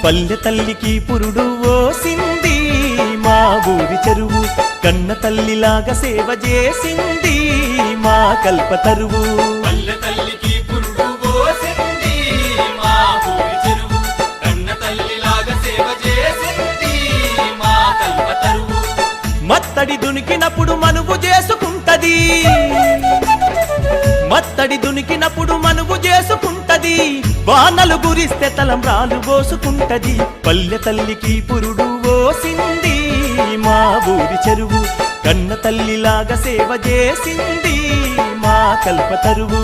పల్లె తల్లికి పురుడు ఓసింది మా ఊరి చెరువు, కన్న తల్లిలాగా సేవ చేసింది మా కల్పతరువు. పల్లె తల్లికి పురుడు పోసింది మా ఊరి చెరువు, కన్న తల్లిలాగా సేవ చేసింది మా కల్పతరువు. మత్తడి దునికినప్పుడు మనువు చేసుకుంటది, మత్తడి దునికినప్పుడు మనువు చేసుకుంటది, వానలు గురిస్తే తలంబ్రాలు పోసుకుంటది. పల్లె తల్లికి పురుడు ఓసింది మా ఊరి చెరువు, కన్న తల్లిలాగా సేవ చేసింది మా కల్పతరువు.